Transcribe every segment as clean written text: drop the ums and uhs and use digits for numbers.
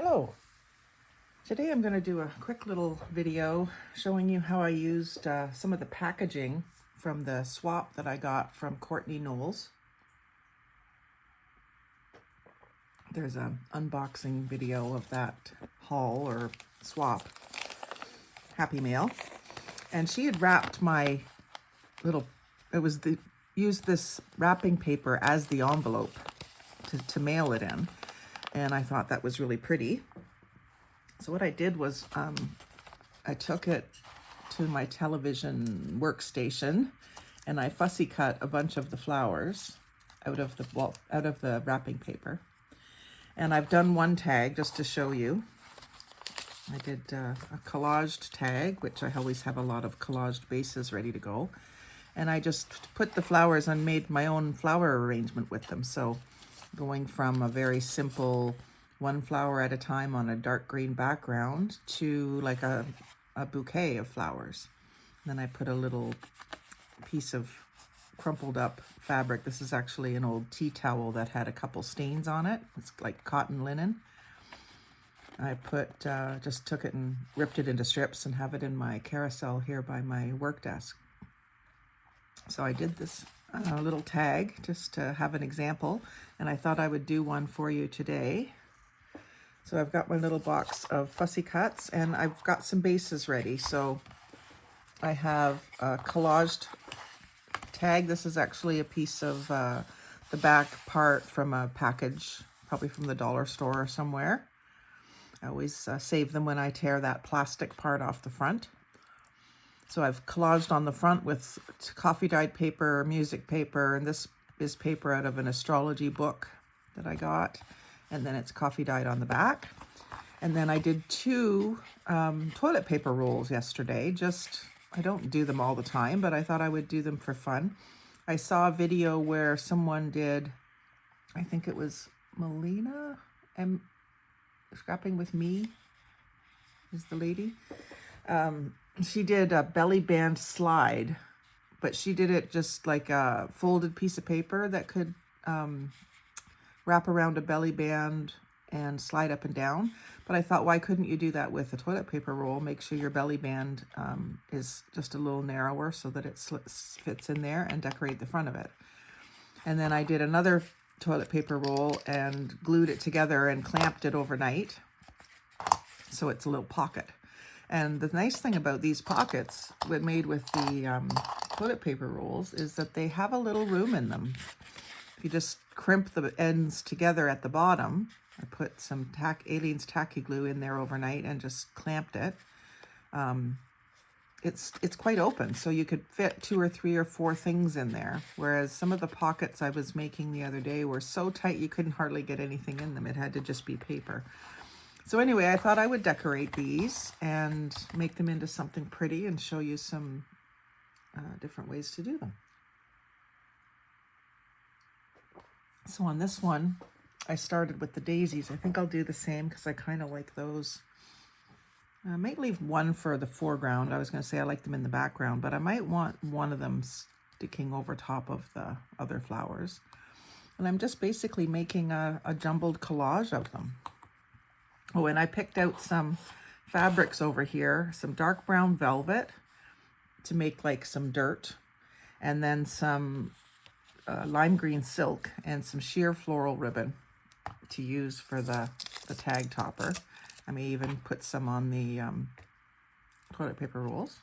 Hello. Today I'm going to do a quick little video showing you how I used some of the packaging from the swap that I got from Courtney Knowles. There's an unboxing video of that haul or swap, Happy Mail. And she had wrapped my little, used this wrapping paper as the envelope to mail it in. And I thought that was really pretty. So what I did was I took it to my television workstation and I fussy cut a bunch of the flowers out of the wrapping paper. And I've done one tag just to show you. I did a collaged tag, which I always have a lot of collaged bases ready to go. And I just put the flowers and made my own flower arrangement with them. So going from a very simple one flower at a time on a dark green background to like a bouquet of flowers. And then I put a little piece of crumpled up fabric. This is actually an old tea towel that had a couple stains on it. It's like cotton linen. I just took it and ripped it into strips and have it in my carousel here by my work desk. So I did this little tag just to have an example, and I thought I would do one for you today. So I've got my little box of fussy cuts and I've got some bases ready. So I have a collaged tag. This is actually a piece of the back part from a package, probably from the dollar store or somewhere. I always save them when I tear that plastic part off the front. So I've collaged on the front with coffee dyed paper, music paper, and this is paper out of an astrology book that I got. And then it's coffee dyed on the back. And then I did two toilet paper rolls yesterday. I don't do them all the time, but I thought I would do them for fun. I saw a video where someone did, I think it was Melina, Scrapping with Me is the lady. She did a belly band slide, but she did it just like a folded piece of paper that could wrap around a belly band and slide up and down. But I thought, why couldn't you do that with a toilet paper roll? Make sure your belly band is just a little narrower so that it fits in there, and decorate the front of it. And then I did another toilet paper roll and glued it together and clamped it overnight so it's a little pocket. And the nice thing about these pockets made with the toilet paper rolls is that they have a little room in them. If you just crimp the ends together at the bottom, I put some Aleene's tacky glue in there overnight and just clamped it. It's quite open, so you could fit 2 or 3 or 4 things in there. Whereas some of the pockets I was making the other day were so tight you couldn't hardly get anything in them. It had to just be paper. So anyway, I thought I would decorate these and make them into something pretty and show you some different ways to do them. So on this one, I started with the daisies. I think I'll do the same because I kind of like those. I might leave one for the foreground. I was going to say I like them in the background, but I might want one of them sticking over top of the other flowers. And I'm just basically making a jumbled collage of them. Oh, and I picked out some fabrics over here, some dark brown velvet to make like some dirt, and then some lime green silk and some sheer floral ribbon to use for the tag topper. I may even put some on the toilet paper rolls.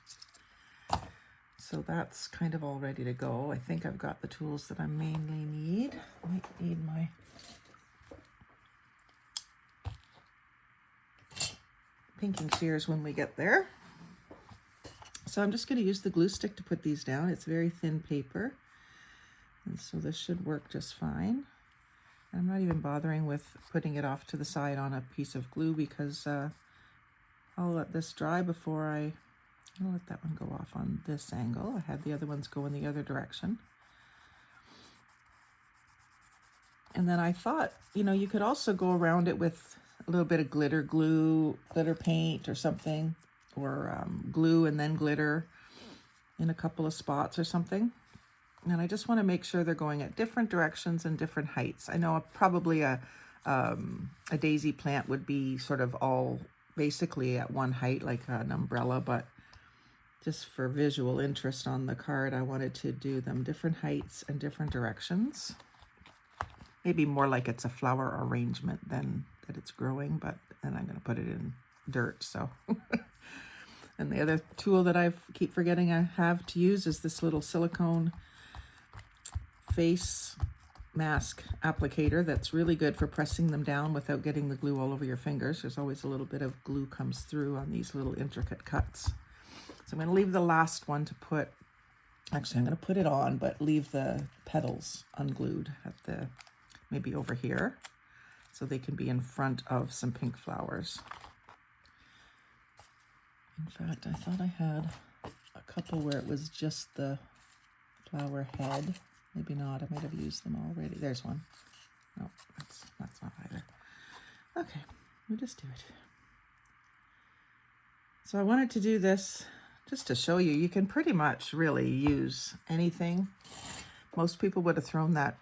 So that's kind of all ready to go. I think I've got the tools that I mainly need. I might need my pinking shears when we get there. So I'm just going to use the glue stick to put these down. It's very thin paper, and so this should work just fine. I'm not even bothering with putting it off to the side on a piece of glue because I'll let this dry before I'll let that one go off on this angle. I had the other ones go in the other direction. And then I thought, you could also go around it with a little bit of glitter glue, glitter paint or something, or glue and then glitter in a couple of spots or something. And I just want to make sure they're going at different directions and different heights. I know probably a a daisy plant would be sort of all basically at one height, like an umbrella, but just for visual interest on the card, I wanted to do them different heights and different directions. Maybe more like it's a flower arrangement than that it's growing, but then I'm going to put it in dirt, so. And the other tool that I keep forgetting I have to use is this little silicone face mask applicator that's really good for pressing them down without getting the glue all over your fingers. There's always a little bit of glue comes through on these little intricate cuts. So I'm going to leave the last one to put, actually I'm going to put it on, but leave the petals unglued at the, maybe over here, so they can be in front of some pink flowers. In fact, I thought I had a couple where it was just the flower head. Maybe not, I might have used them already. There's one. No, that's not either. Okay, we'll just do it. So I wanted to do this just to show you, you can pretty much really use anything. Most people would have thrown that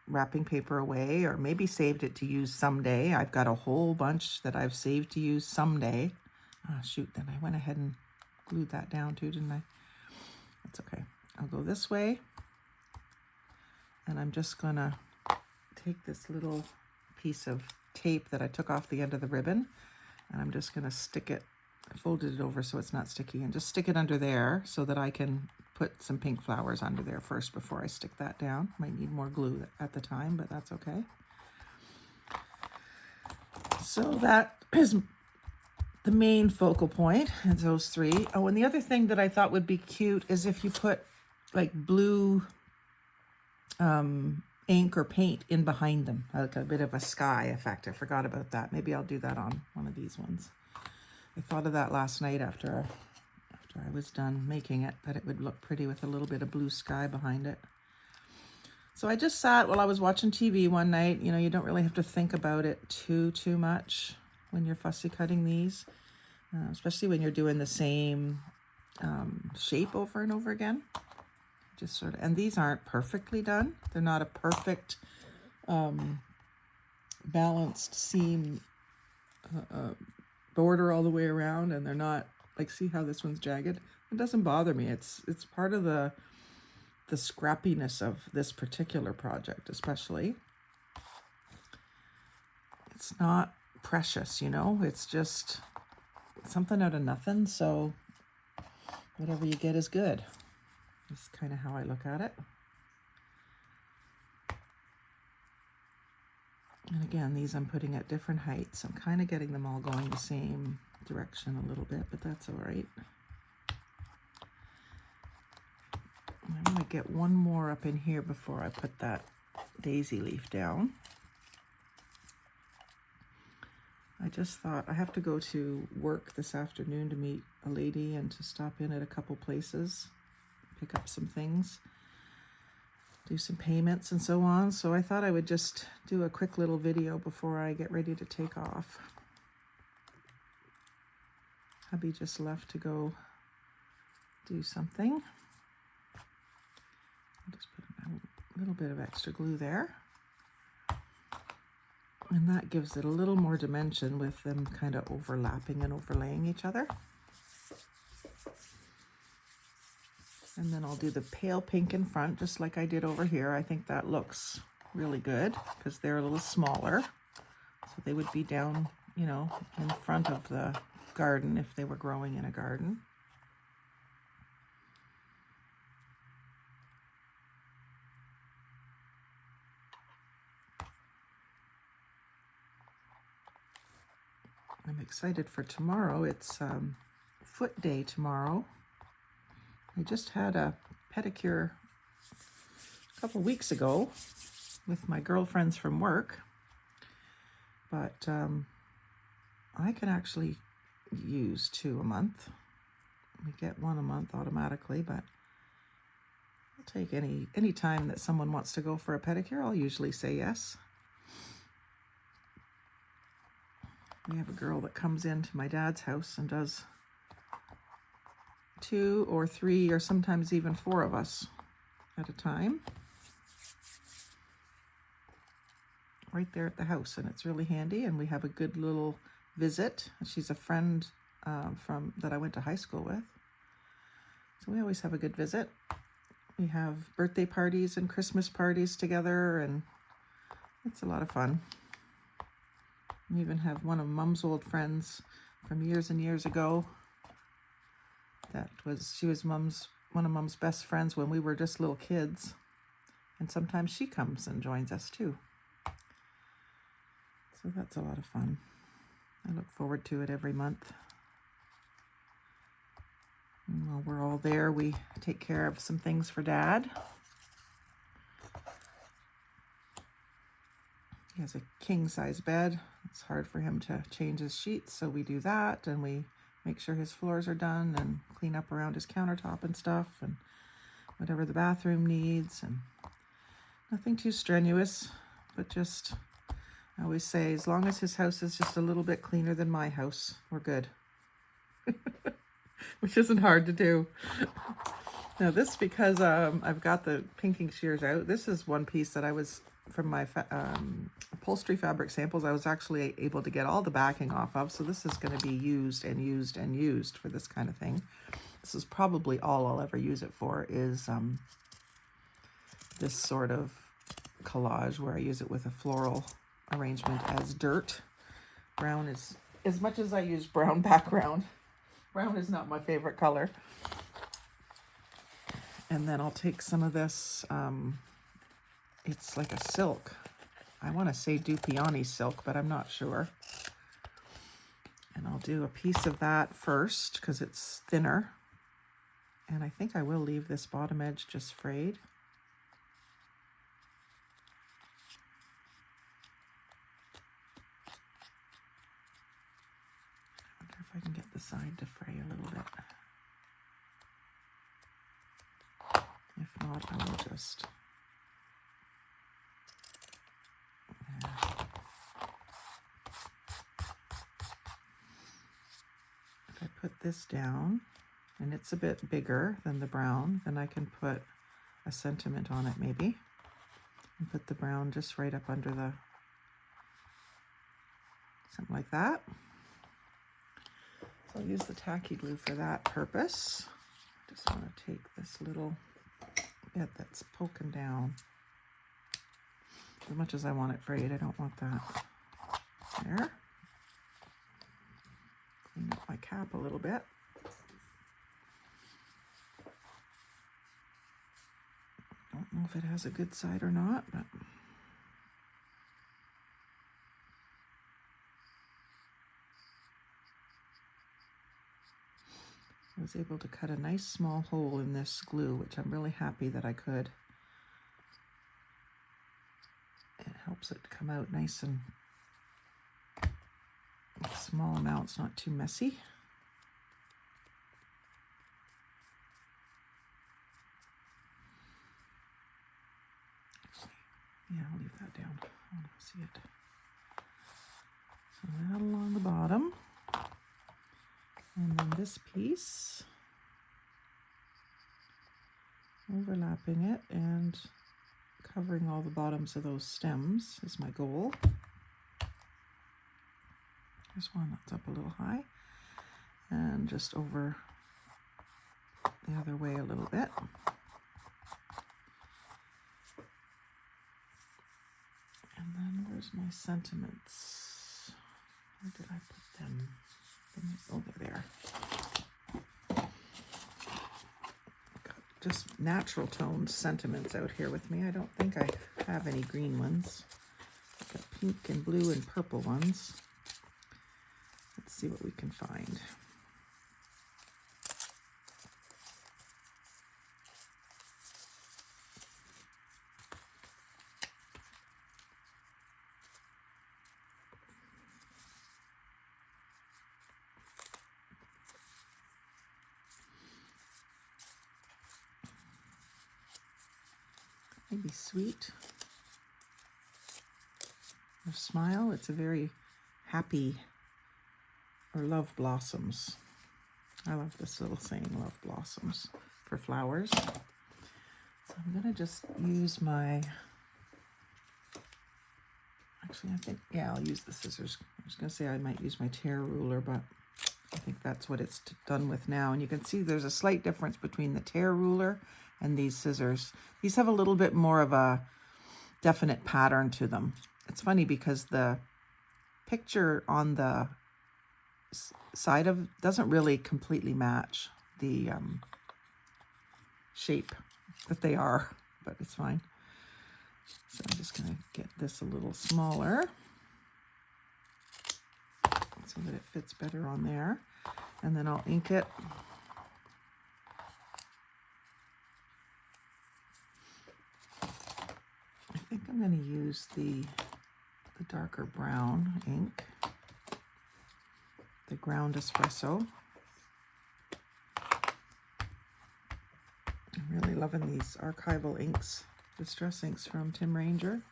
wrapping paper away or maybe saved it to use someday. I've got a whole bunch that I've saved to use someday. Oh, shoot, then I went ahead and glued that down too, didn't I? That's okay. I'll go this way. And I'm just gonna take this little piece of tape that I took off the end of the ribbon, and I'm just gonna stick it, I folded it over so it's not sticky, and just stick it under there so that I can put some pink flowers under there first before I stick that down. Might need more glue at the time, but that's okay. So that is the main focal point, and those three. Oh, and the other thing that I thought would be cute is if you put like blue ink or paint in behind them, like a bit of a sky effect. I forgot about that. Maybe I'll do that on one of these ones. I thought of that last night after I was done making it, that it would look pretty with a little bit of blue sky behind it. So I just sat while I was watching TV one night. You know, you don't really have to think about it too much when you're fussy cutting these, especially when you're doing the same shape over and over again. Just sort of, and these aren't perfectly done. They're not a perfect balanced seam border all the way around, and they're not like, see how this one's jagged? It doesn't bother me. It's part of the scrappiness of this particular project, especially. It's not precious, you know, it's just something out of nothing, so whatever you get is good. That's kind of how I look at it. And again, these I'm putting at different heights. I'm kind of getting them all going the same direction a little bit, but that's all right. I'm going to get one more up in here before I put that daisy leaf down. I just thought I have to go to work this afternoon to meet a lady and to stop in at a couple places, pick up some things, do some payments and so on. So I thought I would just do a quick little video before I get ready to take off. Hubby just left to go do something. I'll just put a little bit of extra glue there. And that gives it a little more dimension with them kind of overlapping and overlaying each other. And then I'll do the pale pink in front, just like I did over here. I think that looks really good because they're a little smaller. So they would be down, you know, in front of the garden if they were growing in a garden. I'm excited for tomorrow. It's foot day tomorrow. I just had a pedicure a couple weeks ago with my girlfriends from work, but I can actually use 2 a month. We get 1 a month automatically, but I'll take any time that someone wants to go for a pedicure. I'll usually say yes. We have a girl that comes into my dad's house and does 2 or 3 or sometimes even 4 of us at a time. right there at the house, and it's really handy, and we have a good little visit. She's a friend from that I went to high school with, so we always have a good visit. We have birthday parties and Christmas parties together, and it's a lot of fun. We even have one of Mom's old friends from years and years ago. She was one of Mom's best friends when we were just little kids. And sometimes she comes and joins us too. So that's a lot of fun. I look forward to it every month. And while we're all there, we take care of some things for Dad. He has a king-size bed. It's hard for him to change his sheets, so we do that, and we make sure his floors are done and clean up around his countertop and stuff, and whatever the bathroom needs, and nothing too strenuous, but just, I always say, as long as his house is just a little bit cleaner than my house, we're good. Which isn't hard to do. Now this, because I've got the pinking shears out, this is one piece that I was, from my upholstery fabric samples, I was actually able to get all the backing off of, so this is going to be used and used and used for this kind of thing. This is probably all I'll ever use it for, is this sort of collage where I use it with a floral arrangement as dirt. Brown is, as much as I use brown background, brown is not my favorite color. And then I'll take some of this, it's like a silk. I want to say Dupioni silk, but I'm not sure. And I'll do a piece of that first because it's thinner. And I think I will leave this bottom edge just frayed. I wonder if I can get the side to fray a little bit. If not, I will just... If I put this down, and it's a bit bigger than the brown, then I can put a sentiment on it maybe, and put the brown just right up under the, something like that. So I'll use the tacky glue for that purpose. I just want to take this little bit that's poking down. As much as I want it frayed, I don't want that. There. Clean up my cap a little bit. Don't know if it has a good side or not, but I was able to cut a nice small hole in this glue, which I'm really happy that I could. It helps it come out nice and small amounts, not too messy. Actually, yeah, I'll leave that down. I want to see it. So that along the bottom. And then this piece, overlapping it and covering all the bottoms of those stems is my goal. There's one that's up a little high, and just over the other way a little bit. And then where's my sentiments? Where did I put them? Oh, they're there. Got just natural toned sentiments out here with me. I don't think I have any green ones. I've got pink and blue and purple ones. Let's see what we can find. Maybe sweet or smile. It's a very happy, or love blossoms. I love this little saying, love blossoms, for flowers. So I'm gonna just use my, I Actually, I think, yeah, I'll use the scissors. I was going to say I might use my tear ruler, but I think that's what it's done with now. And you can see there's a slight difference between the tear ruler and these scissors. These have a little bit more of a definite pattern to them. It's funny because the picture on the side of doesn't really completely match the shape that they are, but it's fine. So I'm just going to get this a little smaller so that it fits better on there. And then I'll ink it. I think I'm going to use the darker brown ink, the ground espresso. I'm really loving these archival inks, distress inks from Ranger.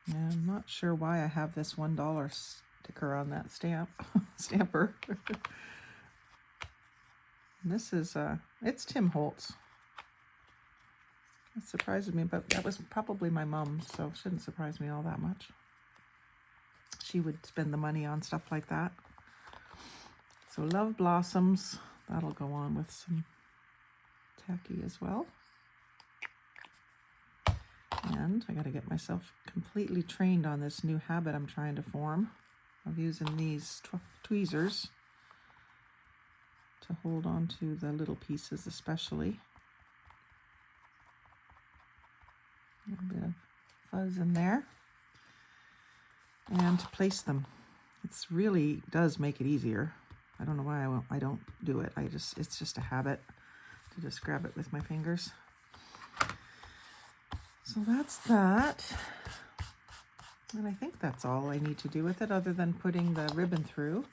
And I'm not sure why I have this $1 sticker on that stamper. This is, it's Tim Holtz. It surprises me, but that was probably my mom's, so it shouldn't surprise me all that much. She would spend the money on stuff like that. So Love Blossoms, that'll go on with some tacky as well. And I got to get myself completely trained on this new habit I'm trying to form of using these tweezers to hold on to the little pieces especially. A little bit of fuzz in there. And to place them. It's really does make it easier. I don't know why I don't do it. It's just a habit to just grab it with my fingers. So that's that. And I think that's all I need to do with it other than putting the ribbon through.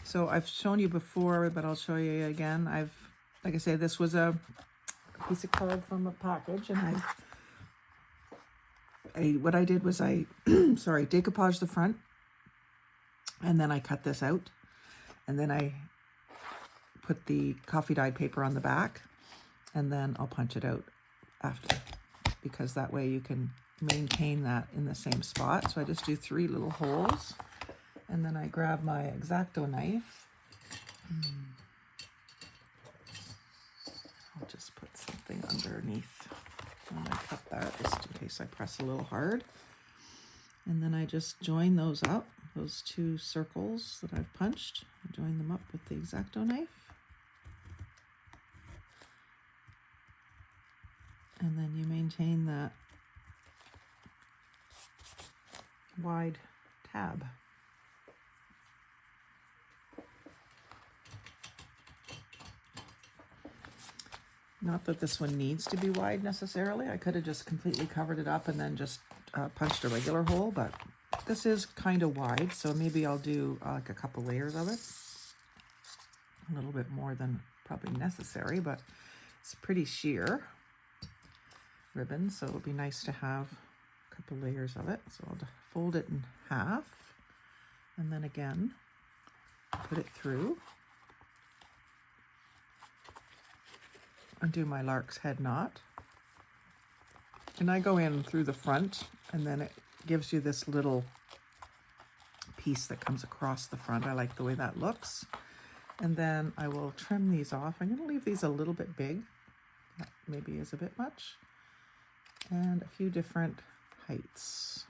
So I've shown you before, but I'll show you again. Like I say, this was a piece of card from a package, and what I did was I decoupaged the front, and then I cut this out, and then I put the coffee dyed paper on the back, and then I'll punch it out after, because that way you can maintain that in the same spot. So I just do 3 little holes, and then I grab my X-Acto knife. I'll just put something underneath when I cut that, just in case I press a little hard. And then I just join those up, those 2 circles that I've punched. I join them up with the X-Acto knife. And then you maintain that wide tab. Not that this one needs to be wide necessarily. I could have just completely covered it up and then just punched a regular hole, but this is kind of wide, so maybe I'll do like a couple layers of it. A little bit more than probably necessary, but it's pretty sheer ribbon, so it'll be nice to have a couple layers of it. So I'll fold it in half, and then again, put it through. Undo my lark's head knot. And I go in through the front, and then it gives you this little piece that comes across the front. I like the way that looks. And then I will trim these off. I'm going to leave these a little bit big. That maybe is a bit much. And a few different heights.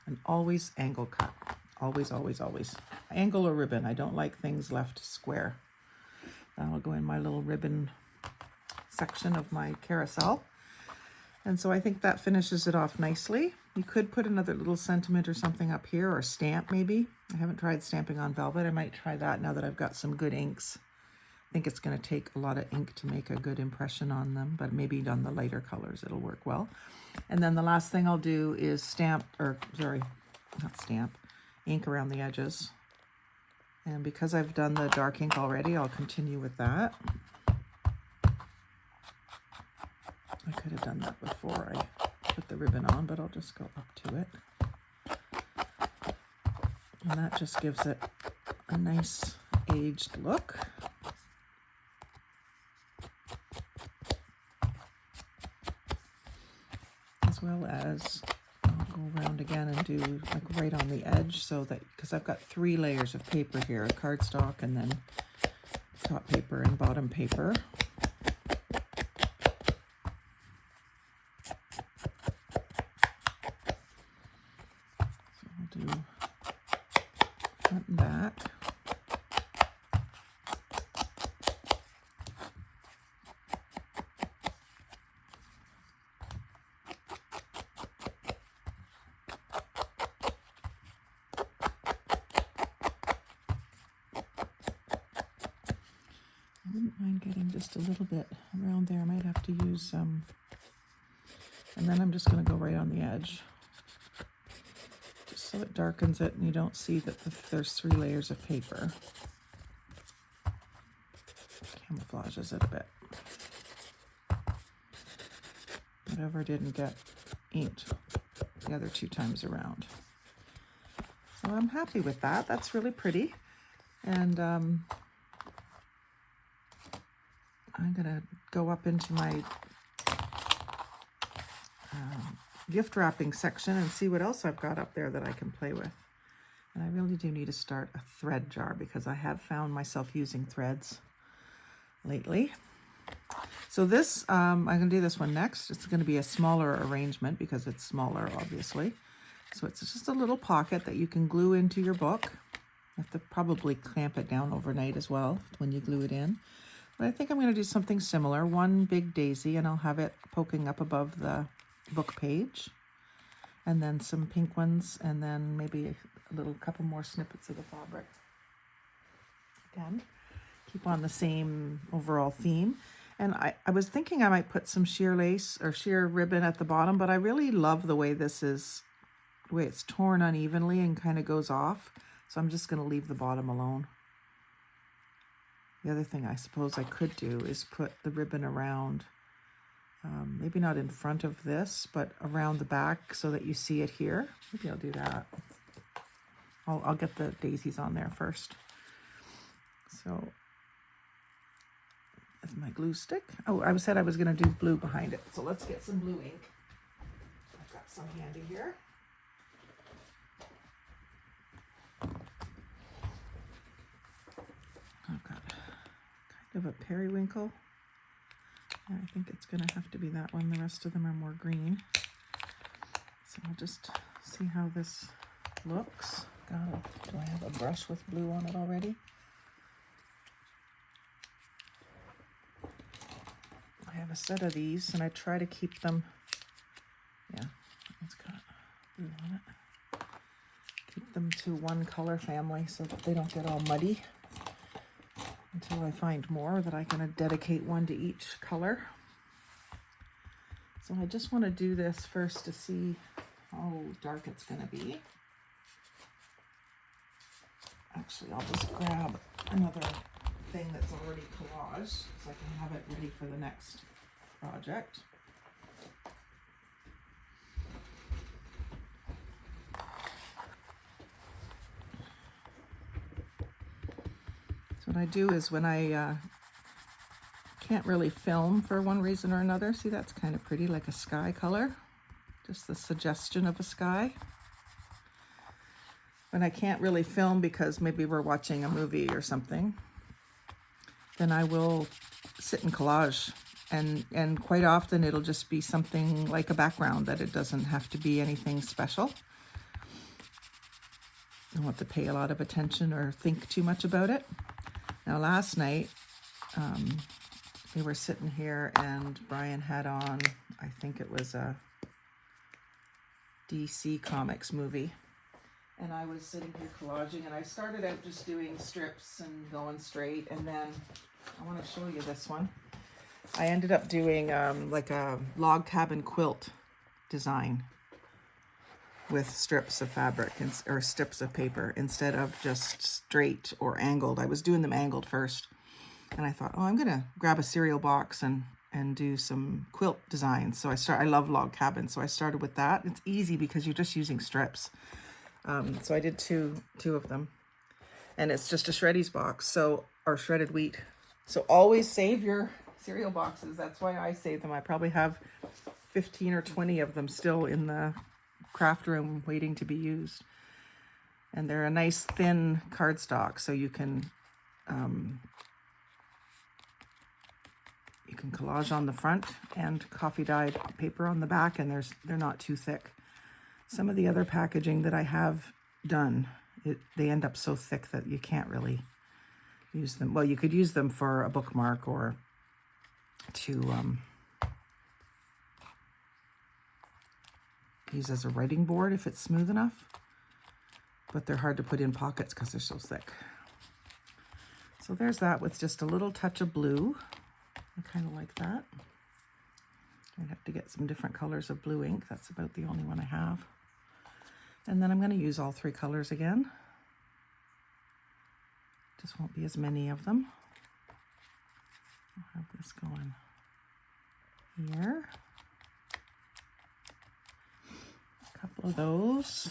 And always angle cut. Always, always, always. Angle or ribbon. I don't like things left square. That'll go in my little ribbon section of my carousel. And so I think that finishes it off nicely. You could put another little sentiment or something up here, or stamp maybe. I haven't tried stamping on velvet. I might try that now that I've got some good inks. I think it's going to take a lot of ink to make a good impression on them, but maybe on the lighter colors it'll work well. And then the last thing I'll do is ink around the edges. And because I've done the dark ink already, I'll continue with that. I could have done that before I put the ribbon on, but I'll just go up to it. And that just gives it a nice aged look. As well as I'll go around again and do like right on the edge, so that, because I've got 3 layers of paper here, cardstock and then top paper and bottom paper. So I'll do front and back. I wouldn't mind getting just a little bit around there. I might have to use some, and then I'm just going to go right on the edge, just so it darkens it and you don't see that there's 3 layers of paper. Camouflages it a bit. Whatever didn't get inked the other 2 times around. So I'm happy with that. That's really pretty. And I'm gonna go up into my gift wrapping section and see what else I've got up there that I can play with. And I really do need to start a thread jar, because I have found myself using threads lately. So this, I'm gonna do this one next. It's gonna be a smaller arrangement because it's smaller, obviously. So it's just a little pocket that you can glue into your book. You have to probably clamp it down overnight as well when you glue it in. But I think I'm going to do something similar. One big daisy, and I'll have it poking up above the book page. And then some pink ones, and then maybe a little couple more snippets of the fabric. Again, keep on the same overall theme. And I was thinking I might put some sheer lace or sheer ribbon at the bottom, but I really love the way this is, the way it's torn unevenly and kind of goes off. So I'm just going to leave the bottom alone. The other thing I suppose I could do is put the ribbon around, maybe not in front of this, but around the back so that you see it here. Maybe I'll do that. I'll get the daisies on there first. So, that's my glue stick. Oh, I said I was going to do blue behind it. So let's get some blue ink. I've got some handy here. I've got kind of a periwinkle. And I think it's going to have to be that one. The rest of them are more green. So I'll just see how this looks. Do I have a brush with blue on it already? I have a set of these, and I try to keep them, yeah, it's got blue on it. Keep them to one color family so that they don't get all muddy, until I find more that I can dedicate one to each color. So I just want to do this first to see how dark it's going to be. Actually, I'll just grab another thing that's already collaged so I can have it ready for the next project. So what I do is when I can't really film for one reason or another, see, that's kind of pretty, like a sky color, just the suggestion of a sky. When I can't really film because maybe we're watching a movie or something, then I will sit and collage, and quite often it'll just be something like a background, that it doesn't have to be anything special. I don't have to pay a lot of attention or think too much about it. Now last night, we were sitting here and Brian had on, I think it was a DC Comics movie. And I was sitting here collaging, and I started out just doing strips and going straight, and then I want to show you this one. I ended up doing like a log cabin quilt design with strips of fabric or strips of paper instead of just straight or angled. I was doing them angled first, and I thought, oh, I'm gonna grab a cereal box and and do some quilt designs. So I love log cabins, so I started with that. It's easy because you're just using strips. So I did two of them, and it's just a shreddies box, or shredded wheat. So always save your cereal boxes. That's why I save them. I probably have 15 or 20 of them still in the craft room waiting to be used. And they're a nice thin cardstock, so you can collage on the front and coffee dyed paper on the back, and they're not too thick. Some of the other packaging that I have done, they end up so thick that you can't really use them. Well, you could use them for a bookmark or to use as a writing board if it's smooth enough, but they're hard to put in pockets because they're so thick. So there's that with just a little touch of blue. I kind of like that. I'd have to get some different colors of blue ink. That's about the only one I have. And then I'm going to use all three colors again. Just won't be as many of them. I'll have this going here. A couple of those.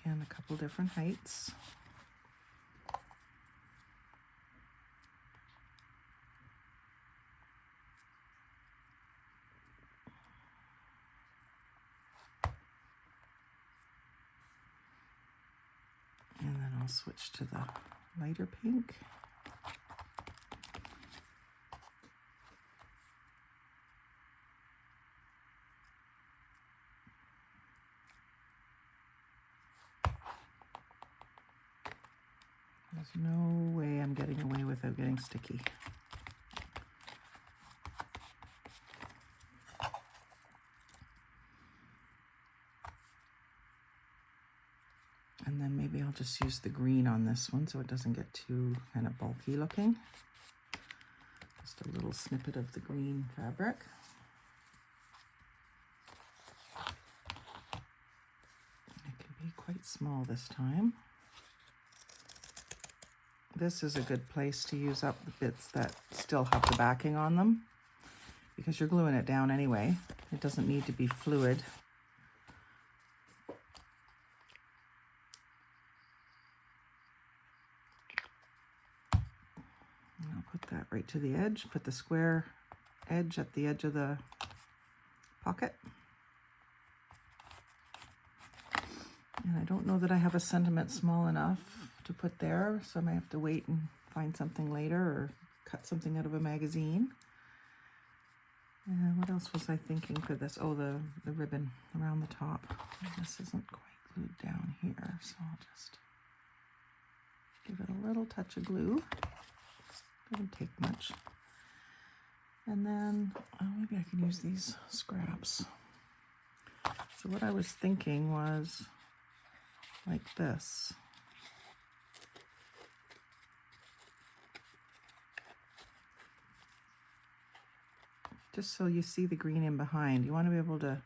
And a couple different heights. And then I'll switch to the lighter pink. There's no way I'm getting away without getting sticky. And then maybe I'll just use the green on this one so it doesn't get too kind of bulky looking. Just a little snippet of the green fabric. It can be quite small this time. This is a good place to use up the bits that still have the backing on them, because you're gluing it down anyway. It doesn't need to be fluid. And I'll put that right to the edge, put the square edge at the edge of the pocket. And I don't know that I have a sentiment small enough to put there, so I might have to wait and find something later or cut something out of a magazine. And what else was I thinking for this? Oh, the ribbon around the top. This isn't quite glued down here, so I'll just give it a little touch of glue. Doesn't take much. And then, oh, maybe I can use these scraps. So what I was thinking was like this. Just so you see the green in behind. You want to be able to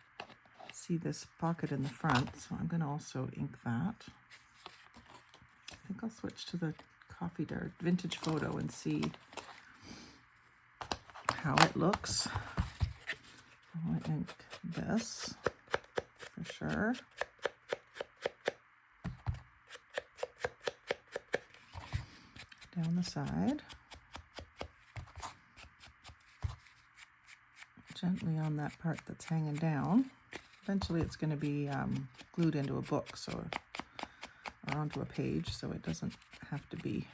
see this pocket in the front, so I'm going to also ink that. I think I'll switch to the coffee dart vintage photo and see how it looks. I want to ink this for sure. Down the side. Gently on that part that's hanging down. Eventually it's going to be glued into a book, so, or onto a page, so it doesn't have to be,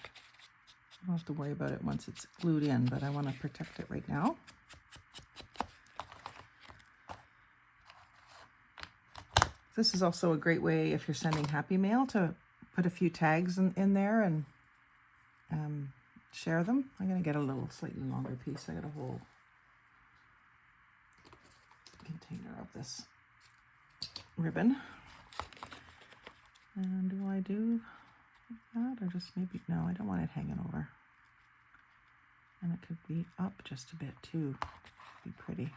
I don't have to worry about it once it's glued in, but I want to protect it right now. This is also a great way, if you're sending happy mail, to put a few tags in there and share them. I'm going to get a little slightly longer piece. I got a whole container of this ribbon. And do I do that, or just maybe, no, I don't want it hanging over. And it could be up just a bit too. Be pretty.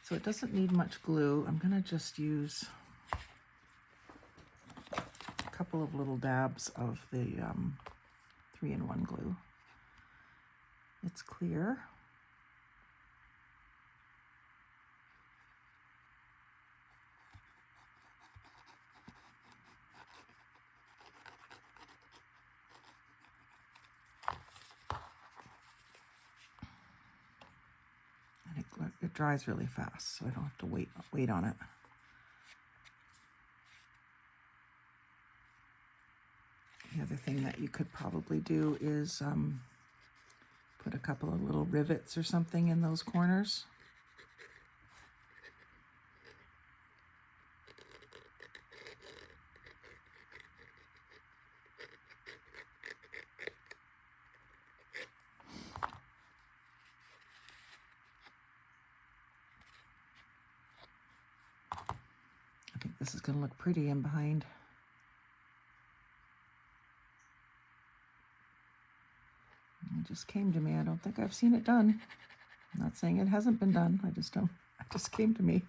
So it doesn't need much glue. I'm going to just use a couple of little dabs of the 3-in-1 glue. It's clear. And it dries really fast, so I don't have to wait on it. The other thing that you could probably do is put a couple of little rivets or something in those corners. I think this is going to look pretty in behind. It just came to me. I don't think I've seen it done. I'm not saying it hasn't been done. It just came to me.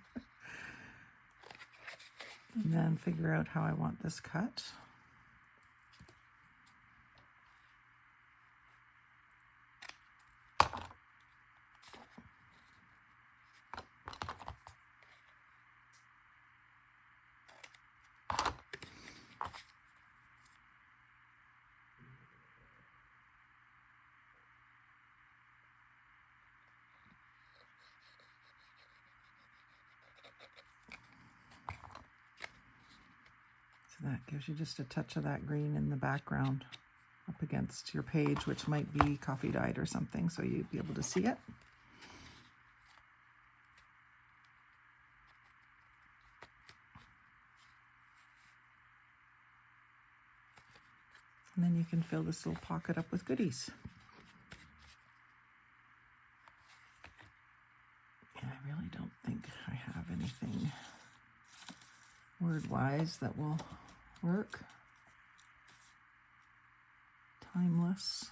And then figure out how I want this cut. That gives you just a touch of that green in the background up against your page, which might be coffee dyed or something, so you'd be able to see it. And then you can fill this little pocket up with goodies. And I really don't think I have anything word-wise that will work. Timeless.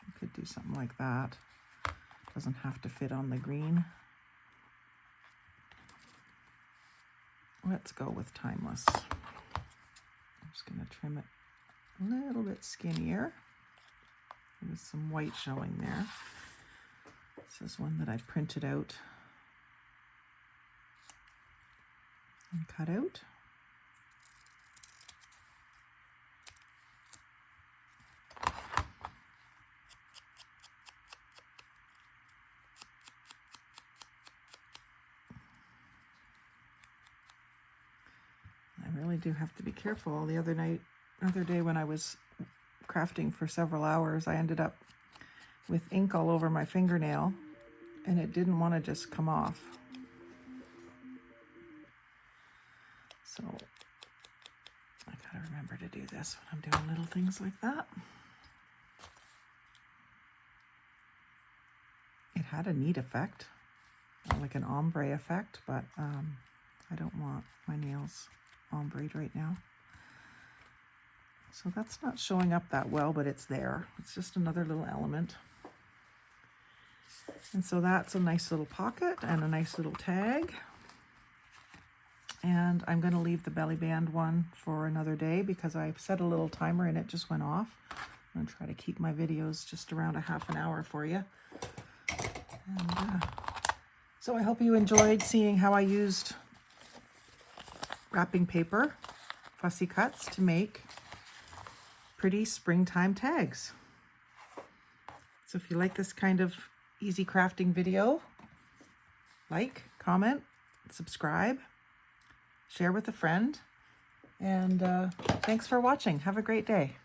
You could do something like that. Doesn't have to fit on the green. Let's go with timeless. I'm just going to trim it a little bit skinnier with some white showing there. This is one that I printed out and cut out. I really do have to be careful. The other day when I was crafting for several hours, I ended up with ink all over my fingernail and it didn't want to just come off. So I gotta remember to do this when I'm doing little things like that. It had a neat effect, like an ombre effect, but I don't want my nails ombre'd right now. So that's not showing up that well, but it's there. It's just another little element. And so that's a nice little pocket and a nice little tag. And I'm going to leave the belly band one for another day because I've set a little timer and it just went off. I'm going to try to keep my videos just around a half an hour for you. And so I hope you enjoyed seeing how I used wrapping paper, fussy cuts to make pretty springtime tags. So if you like this kind of easy crafting video, like, comment, subscribe, share with a friend, and thanks for watching. Have a great day.